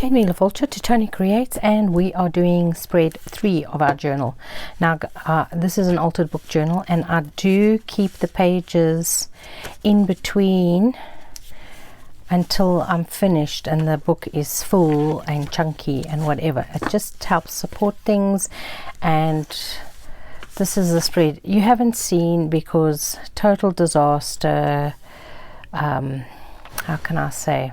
Toni to Toni Creates, and we are doing spread 3 of our journal. Now this is an altered book journal, and I do keep the pages in between until I'm finished and the book is full and chunky and whatever. It just helps support things. And this is the spread you haven't seen because total disaster, how can I say,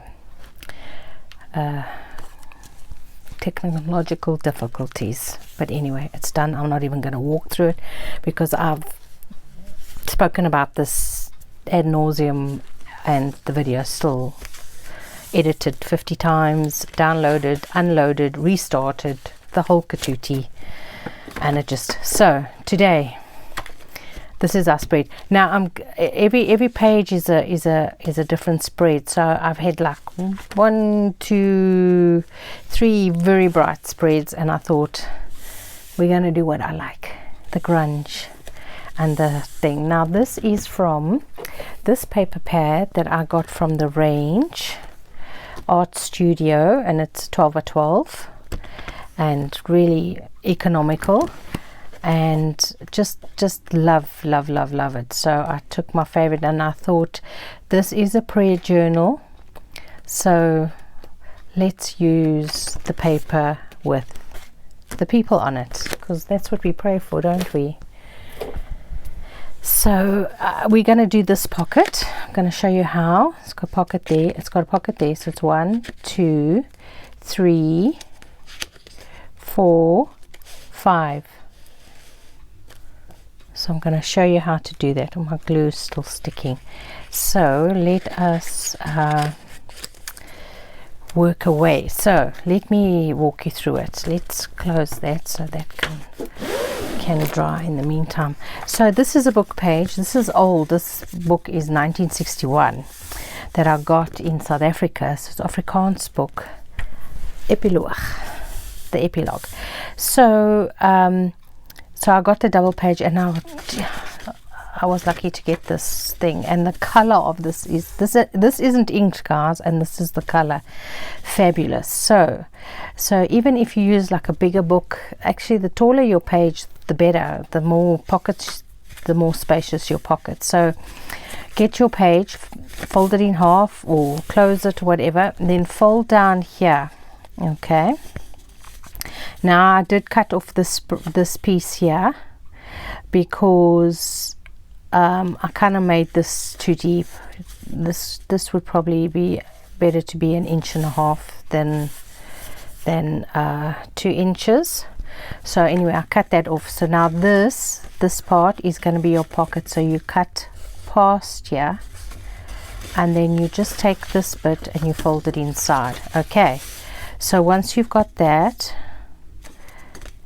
technological difficulties. But anyway, it's done. I'm not even going to walk through it because I've spoken about this ad nauseum, and the video is still edited 50 times, downloaded, unloaded, restarted, the whole katootie. And it just, so today this is our spread. Now every page is a different spread. So I've had like 1, 2, 3 very bright spreads, and I thought we're going to do what I like, the grunge and the thing. Now this is from this paper pad that I got from the Range Art Studio, and it's 12 by 12 and really economical, and just love it. So I took my favorite, and I thought this is a prayer journal, so let's use the paper with the people on it, because that's what we pray for, don't we? So we're going to do this pocket. I'm going to show you how. It's got a pocket there, it's got a pocket there, so it's 1, 2, 3, 4, 5. So I'm going to show you how to do that. Oh, my glue is still sticking. So let us work away. So let me walk you through it. Let's close that so that can dry in the meantime. So this is a book page. This is old. This book is 1961 that I got in South Africa. So it's Afrikaans book. Epilogue. The epilogue. So so I got the double page, and I was lucky to get this thing. And the color of this is this isn't inked, guys, and this is the color. Fabulous. So even if you use like a bigger book, actually the taller your page, the better. The more pockets, the more spacious your pocket. So get your page, fold it in half or close it, whatever, and then fold down here. Okay. Now I did cut off this piece here because I kind of made this too deep. This would probably be better to be 1.5 inches than 2 inches. So anyway, I cut that off. So now this part is going to be your pocket. So you cut past here, and then you just take this bit and you fold it inside. Okay. So once you've got that,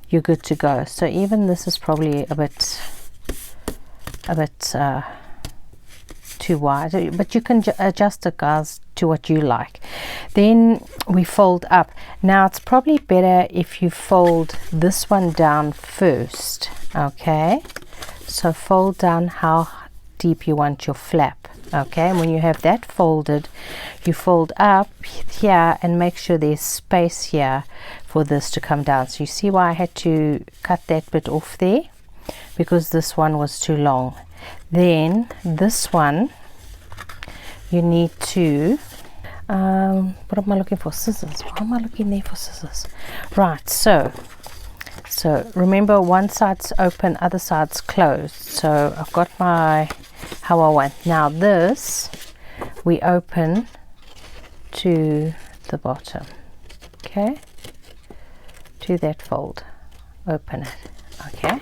you're good to go. So even this is probably a bit too wide, but you can adjust it, guys, to what you like. Then we fold up. Now it's probably better if you fold this one down first. Okay, so fold down how deep you want your flap. Okay, and when you have that folded, you fold up here and make sure there's space here for this to come down. So you see why I had to cut that bit off there, because this one was too long. Then this one you need to what am I looking for? Scissors. Why am I looking there for scissors? Right, so remember, one side's open, other side's closed. So I've got my how I want. Now this we open to the bottom. Okay, to that fold, open it. Okay,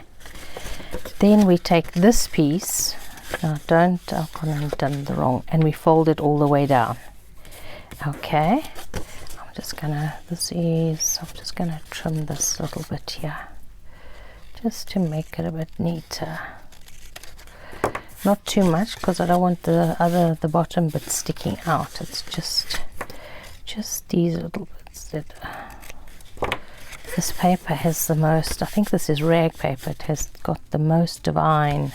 then we take this piece. Now I've done the wrong, and we fold it all the way down. Okay, I'm just gonna trim this little bit here just to make it a bit neater. Not too much, because I don't want the bottom bit sticking out. It's just these little bits that this paper has the most. I think this is rag paper. It has got the most divine.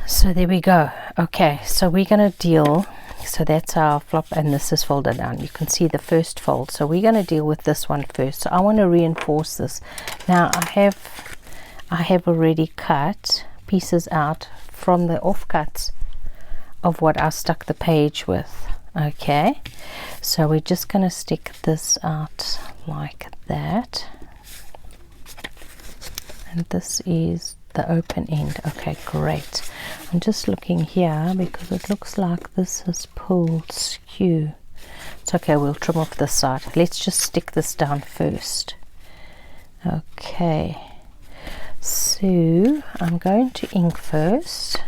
So there we go. Okay, so we're going to deal So that's our flop, and this is folded down. You can see the first fold. So we're going to deal with this one first. So I want to reinforce this. Now I have already cut pieces out from the offcuts of what I stuck the page with. Okay, so we're just going to stick this out like that, and this is the open end. Okay, great. I'm just looking here because it looks like this is pulled skew. It's okay, we'll trim off this side. Let's just stick this down first. Okay, so I'm going to ink first,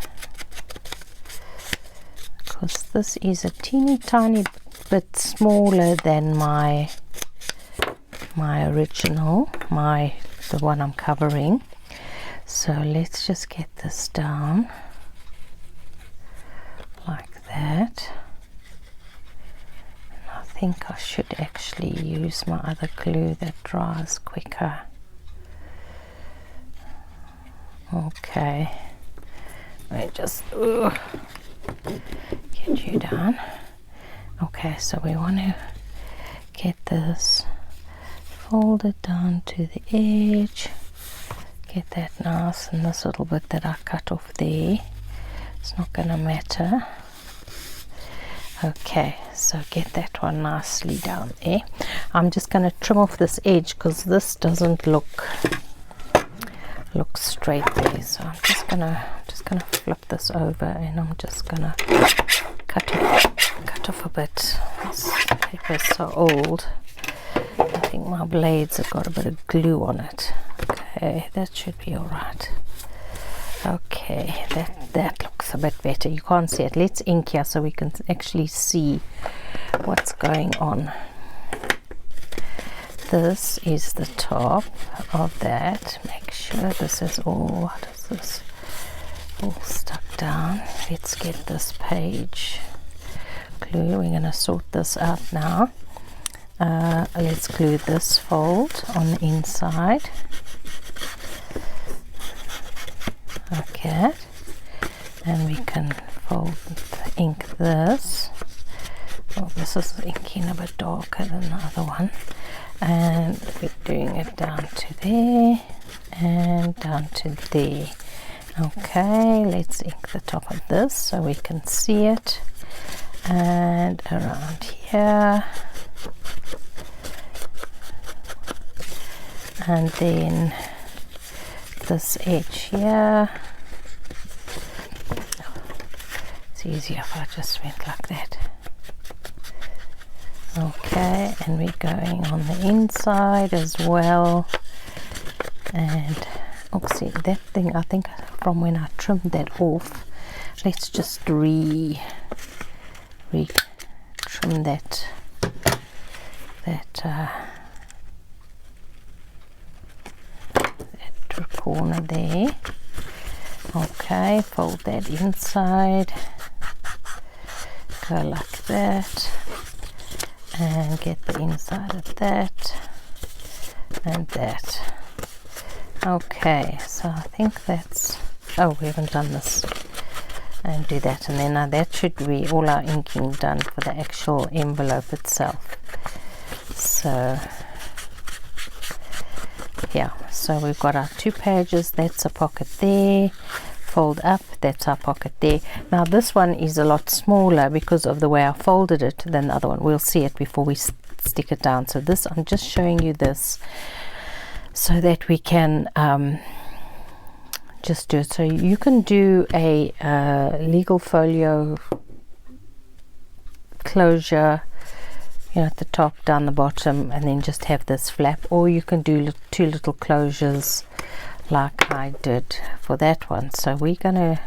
because this is a teeny tiny bit smaller than my original, the one I'm covering. So let's just get this down like that. And I think I should actually use my other glue that dries quicker. Okay, let me just get you down. Okay, so we want to get this folded down to the edge. Get that nice, and this little bit that I cut off there, it's not going to matter. Okay, so get that one nicely down there. I'm just going to trim off this edge because this doesn't look straight there. So I'm just gonna flip this over, and I'm just gonna cut off a bit. This paper is so old. I think my blades have got a bit of glue on it. Okay, that should be all right. Okay, that looks a bit better. You can't see it. Let's ink here so we can actually see what's going on. This is the top of that. Make sure this is all, what is this? All stuck down. Let's get this page glue. We're going to sort this out now. Let's glue this fold on the inside. Okay, and we can fold, ink this. Oh, this is inking a bit darker than the other one, and we're doing it down to there and down to there. Okay, let's ink the top of this so we can see it, and around here, and then this edge here. It's easier if I just went like that. Okay, and we're going on the inside as well. And oopsie, that thing, I think from when I trimmed that off, let's just trim that corner there. Okay, fold that inside, go like that, and get the inside of that and that. Okay, so I think that's, oh, we haven't done this, and do that, and then that should be all our inking done for the actual envelope itself. So yeah, so we've got our 2 pages. That's a pocket there, fold up, that's our pocket there. Now this one is a lot smaller because of the way I folded it than the other one. We'll see it before we stick it down. So this, I'm just showing you this so that we can just do it. So you can do a legal folio closure, you know, at the top, down the bottom, and then just have this flap, or you can do 2 little closures like I did for that one. So we're gonna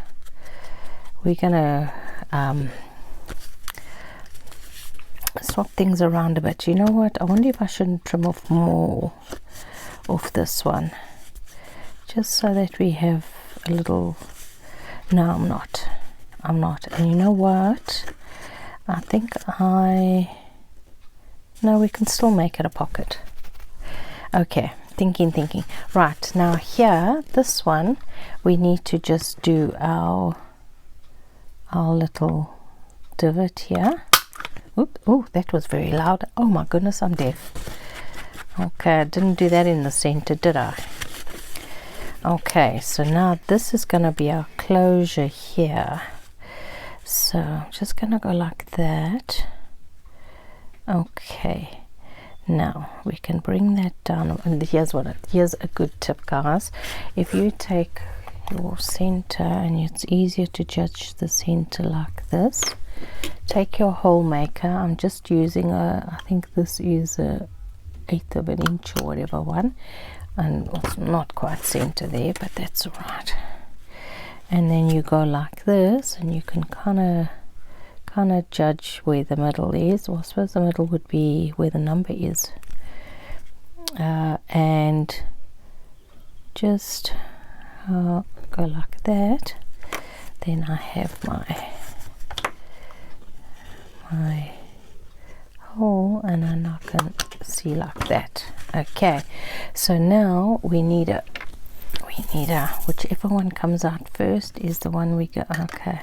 swap things around a bit. You know what, I wonder if I shouldn't trim off more off this one, just so that we have a little, no, I'm not, and you know what, I think no, we can still make it a pocket. Okay, thinking. Right, now here, this one, we need to just do our little divot here. Oop, oh, that was very loud. Oh my goodness, I'm deaf. Okay, I didn't do that in the center, did I? Okay, so now this is going to be our closure here. So I'm just going to go like that. Okay, now we can bring that down. And here's a good tip, guys. If you take your center, and it's easier to judge the center like this, take your hole maker. I'm just using I think this is a 1/8 of an inch or whatever one, and it's not quite center there, but that's all right. And then you go like this, and you can kind of judge where the middle is. Well, I suppose the middle would be where the number is, and just go like that. Then I have my hole, and then I can see like that. Okay, so now we need a whichever one comes out first is the one we go. Okay,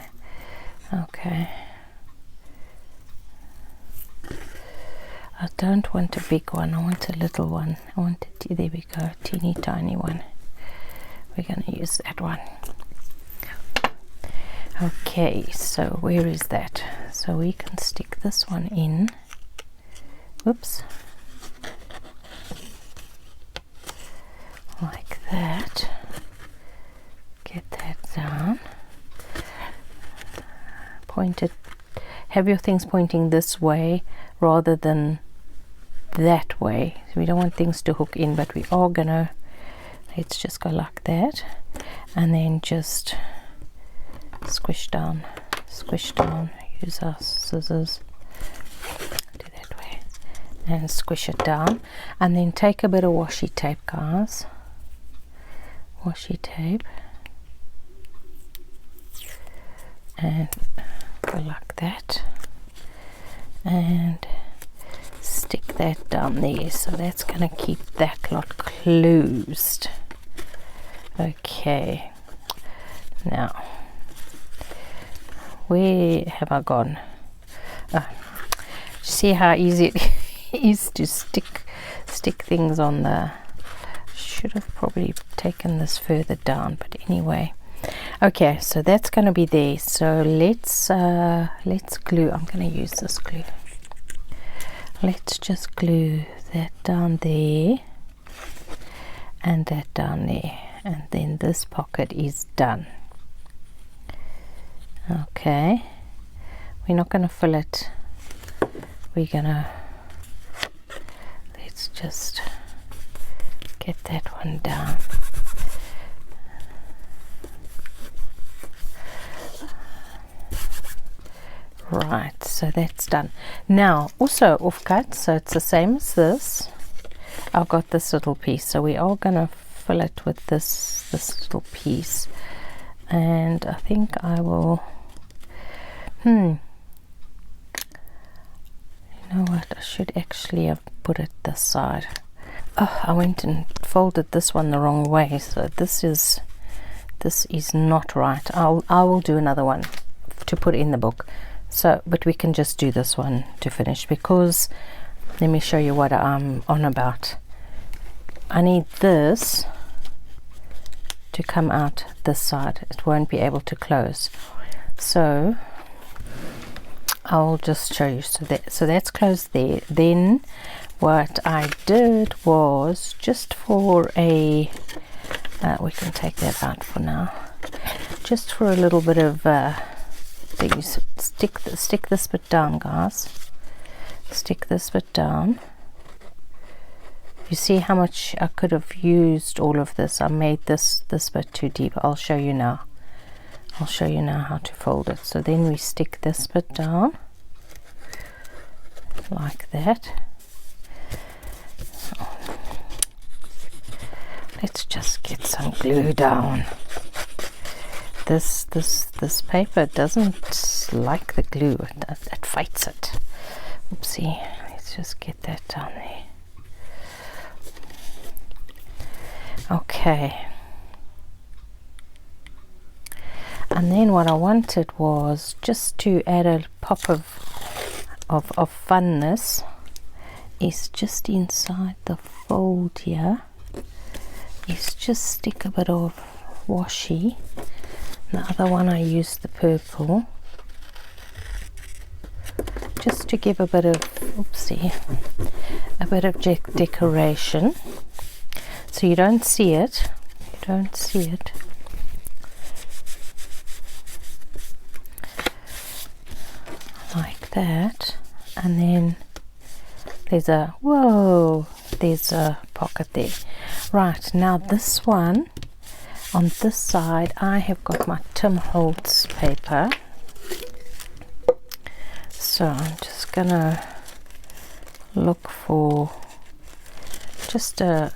I don't want a big one, I want a little one. I want it, there we go, teeny tiny one. We're going to use that one. Okay, so where is that? So we can stick this one in. Whoops. Like that. Get that down. Point it. Have your things pointing this way rather than that way. So we don't want things to hook in, but we are gonna, let's just go like that, and then just squish down, use our scissors, do that way, and squish it down, and then take a bit of washi tape, guys, washi tape, and go like that, and stick that down there. So that's going to keep that lot closed. Okay, now where have I gone? See how easy it is to stick things on the, should have probably taken this further down, but anyway. Okay, so that's going to be there. So let's glue. I'm going to use this glue. Let's just glue that down there and that down there, and then this pocket is done. Okay, we're not going to fill it, we're going to, let's just get that one down. Right, so that's done. Now also off cut, so it's the same as this. I've got this little piece, so we are going to fill it with this little piece, and I think I will, you know what, I should actually have put it this side. Oh, I went and folded this one the wrong way, so this is not right. I will do another one to put in the book. So, but we can just do this one to finish, because let me show you what I'm on about. I need this to come out this side. It won't be able to close. So I'll just show you. So that's closed there. Then what I did was, just for a we can take that out for now, just for a little bit of things, stick this bit down, guys, stick this bit down. You see how much I could have used all of this. I made this bit too deep. I'll show you now how to fold it. So then we stick this bit down like that. Let's just get some glue down. This paper doesn't like the glue, it fights it. Oopsie, let's just get that down there. Okay, And then what I wanted was just to add a pop of funness, is just inside the fold here, is just stick a bit of washi. The other one I used the purple, just to give a bit of, a bit of decoration. So you don't see it, like that. And then there's a, there's a pocket there. Right, now this one, on this side I have got my Tim Holtz paper. So I'm just gonna look for just I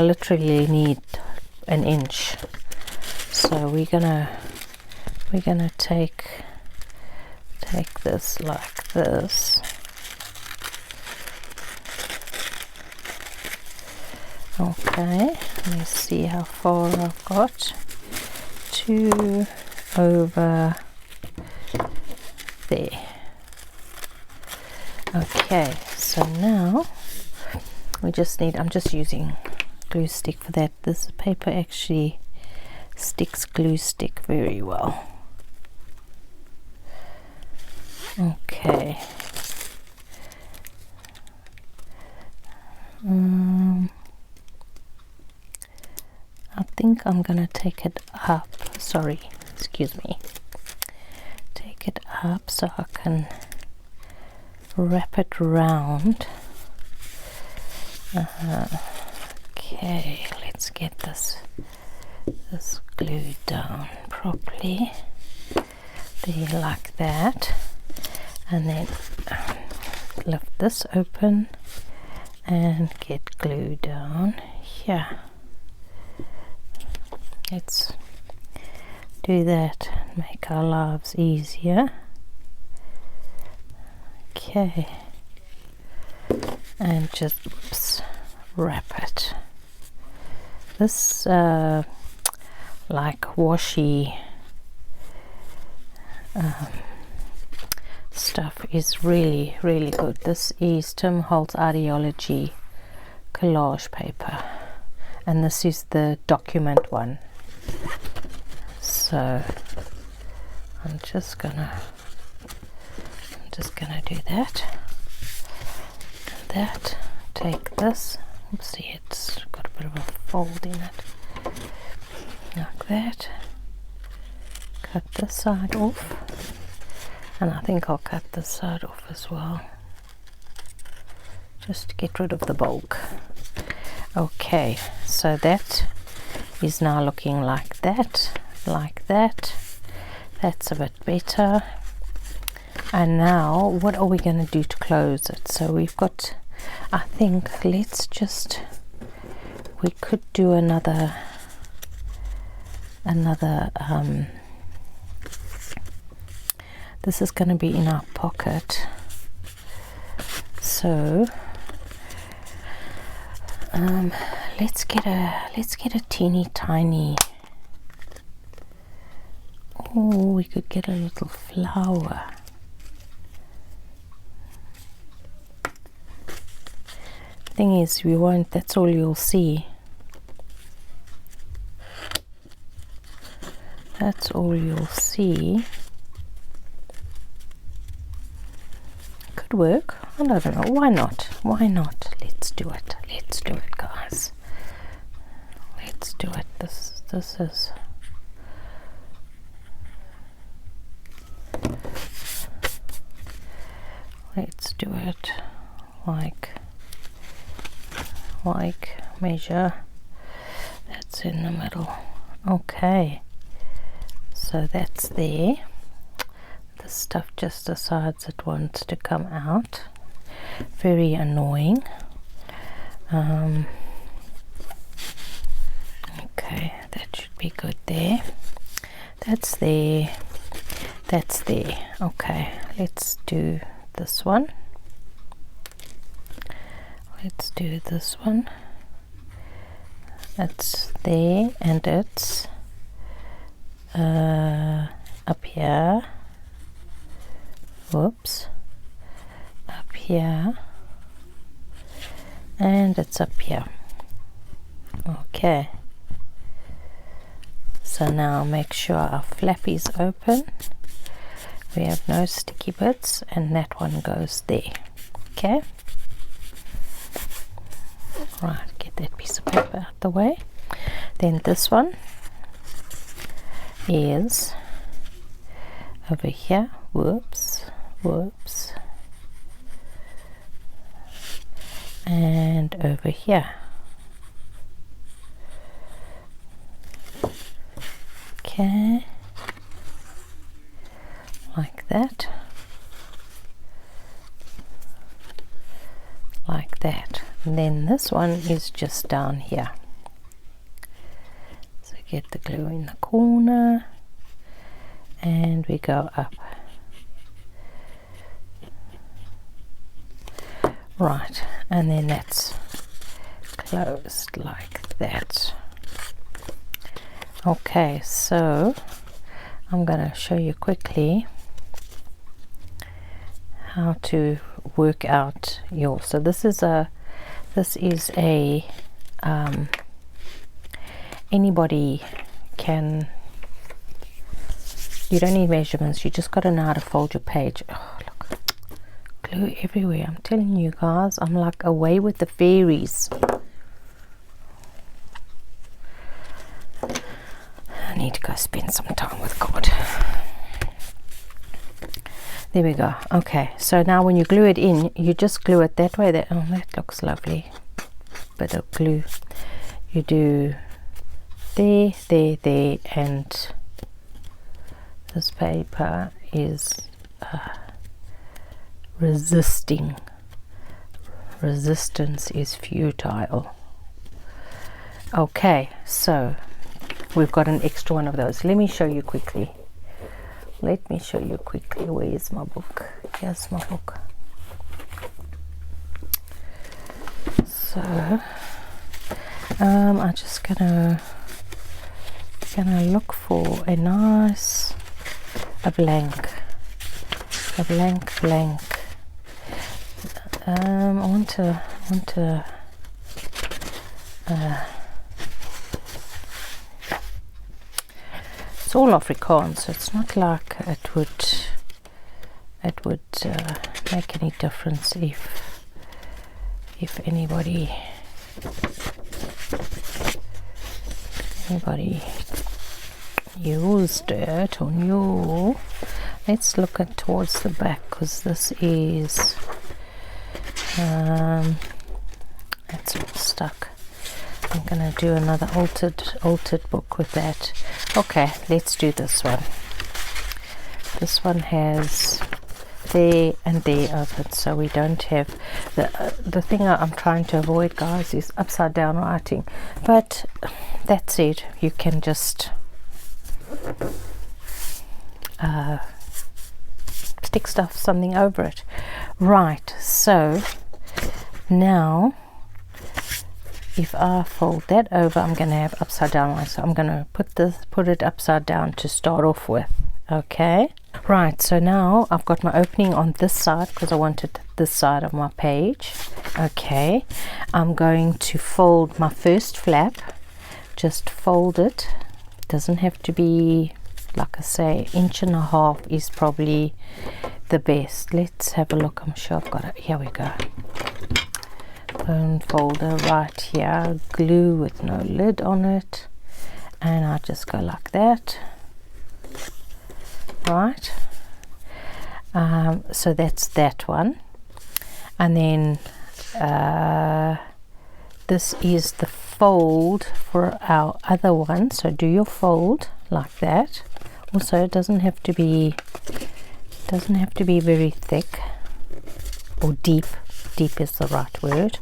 literally need an inch. So we're gonna take this like this. Okay, let's see how far I've got. 2 over there. Okay, so now we just need, I'm just using glue stick for that. This paper actually sticks glue stick very well. Okay. I think I'm gonna take it up, take it up so I can wrap it round. Okay, let's get this glued down properly there, like that, and then lift this open and get glue down here. Let's do that, make our lives easier. Okay, and just wrap it. This like washi stuff is really good. This is Tim Holtz Ideology collage paper, and this is the document one. So I'm just gonna do that. Take this. See, it's got a bit of a fold in it, like that. Cut this side off, and I think I'll cut this side off as well, just to get rid of the bulk. Okay, so that is now looking like that. That's a bit better. And now what are we going to do to close it? So we've got, I think, we could do another this is going to be in our pocket, so let's get a teeny tiny, we could get a little flower. Thing is, we won't, that's all you'll see. That's all you'll see. Could work. I don't know. Why not? Let's do it, guys. Let's do it. This is let's do it like measure. That's in the middle. Okay, so that's there. The stuff just decides it wants to come out. Very annoying. Okay, that should be good there. That's there. Okay, let's do this one. Let's do this one. It's there, and it's up here, whoops, up here, and it's up here. Okay, so now make sure our flap is open, we have no sticky bits, and that one goes there. Okay, right, get that piece of paper out the way. Then this one is over here, whoops, whoops, and over here. Okay, like that, like that. And then this one is just down here. So get the glue in the corner and we go up. Right, and then that's closed like that. Okay, so I'm going to show you quickly how to work out your, so this is a anybody can, you don't need measurements, you just got to know how to fold your page. Oh, look, glue everywhere. I'm telling you guys, I'm like away with the fairies. I need to go spend some time with God. There we go. Okay, so now when you glue it in, you just glue it that way. That, oh, that looks lovely. Bit of glue. You do there, there, there, and this paper is resisting. Resistance is futile. Okay, so we've got an extra one of those. Let me show you quickly. Let me show you quickly. Where is my book? Here's my book. So I'm just gonna look for a nice blank. I want to it's all Afrikaans, so it's not like it would make any difference if anybody used it or knew. Let's look at towards the back, because this is it's all stuck. I'm gonna do another altered book with that. Okay, let's do this one. This one has there and there open, so we don't have the thing I'm trying to avoid, guys, is upside down writing, but that's it. You can just stick something over it. Right, so now if I fold that over, I'm going to have upside down one, so I'm going to put it upside down to start off with. Okay, right, so now I've got my opening on this side because I wanted this side of my page. Okay, I'm going to fold my first flap, just fold it. Doesn't have to be, like I say, 1.5 inches is probably the best. Let's have a look. I'm sure I've got it. Here we go. Bone folder right here, glue with no lid on it, and I just go like that. Right, so that's that one, and then this is the fold for our other one. So do your fold like that. Also, it doesn't have to be very thick or deep. Deep is the right word.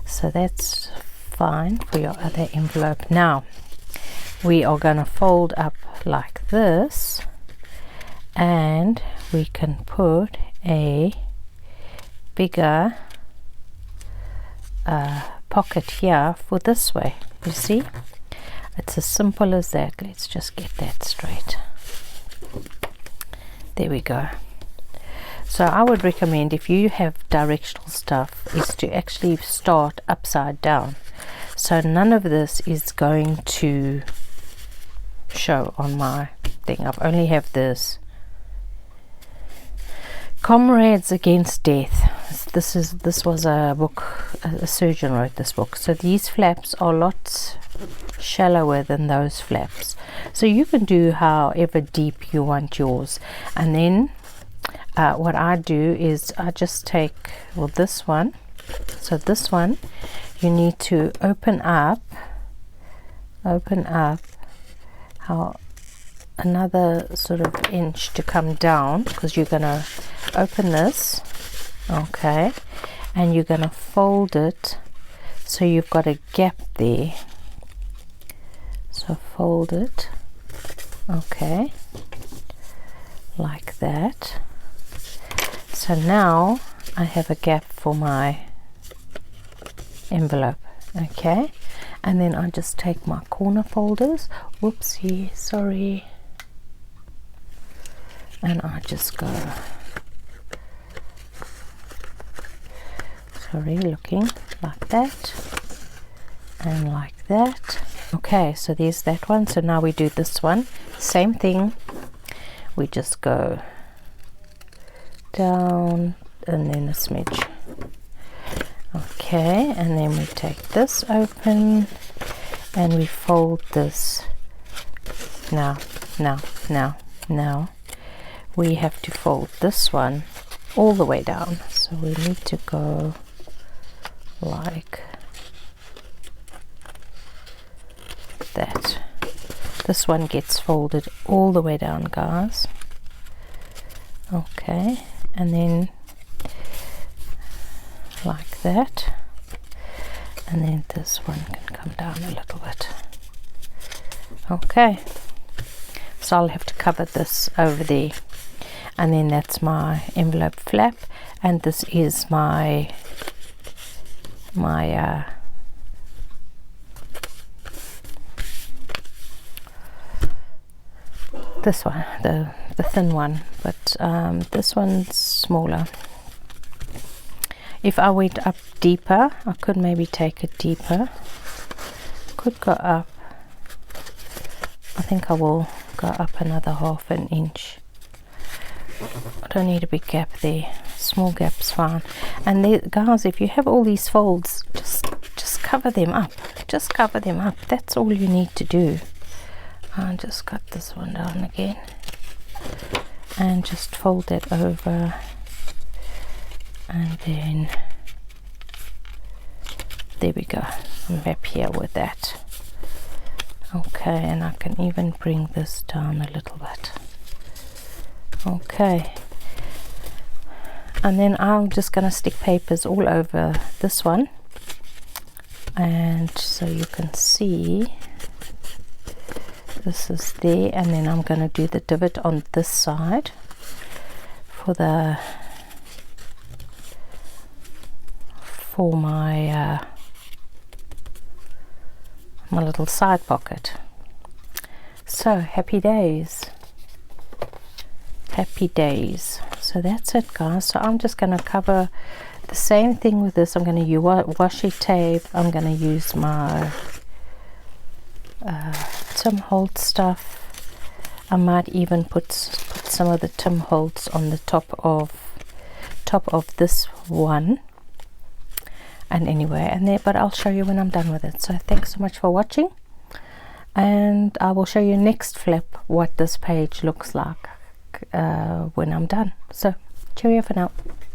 So that's fine for your other envelope. Now we are going to fold up like this, and we can put a bigger pocket here for this way. You see, It's as simple as that. Let's just get that straight. There we go. So I would recommend, if you have directional stuff, is to actually start upside down. So none of this is going to show on my thing. I've only have this. Comrades Against Death. This was a book, a surgeon wrote this book. So these flaps are lots shallower than those flaps. So you can do however deep you want yours. And then what I do is I just take, well, this one. So this one you need to open up how another sort of inch to come down, because you're going to open this, okay, and you're going to fold it so you've got a gap there. So fold it, okay, like that. So now I have a gap for my envelope, okay, and then I just take my corner folders, whoopsie, sorry, and I just go, sorry, looking like that and like that. Okay, so there's that one. So now we do this one, same thing, we just go down and then a smidge, okay, and then we take this open and we fold this. Now we have to fold this one all the way down, so we need to go like that. This one gets folded all the way down, guys, okay, and then like that, and then this one can come down a little bit, okay. So I'll have to cover this over there, and then that's my envelope flap, and this is my this one, the thin one, but this one's smaller. If I went up deeper, I could maybe take it deeper, could go up, I think I will go up another half an inch. I don't need a big gap there, small gap's fine. And there, guys, if you have all these folds, just cover them up, just cover them up, that's all you need to do. I'll just cut this one down again and just fold it over, and then there we go. I'm happy with that. Okay, and I can even bring this down a little bit, okay, and then I'm just going to stick papers all over this one, and so you can see this is there, and then I'm going to do the divot on this side for my my little side pocket. So happy days, happy days. So that's it, guys. So I'm just going to cover the same thing with this. I'm going to use washi tape. I'm going to use my Tim Holtz stuff. I might even put some of the Tim Holtz on the top of this one. And anyway, and there, but I'll show you when I'm done with it. So thanks so much for watching, and I will show you next flip what this page looks like when I'm done. So cheerio for now.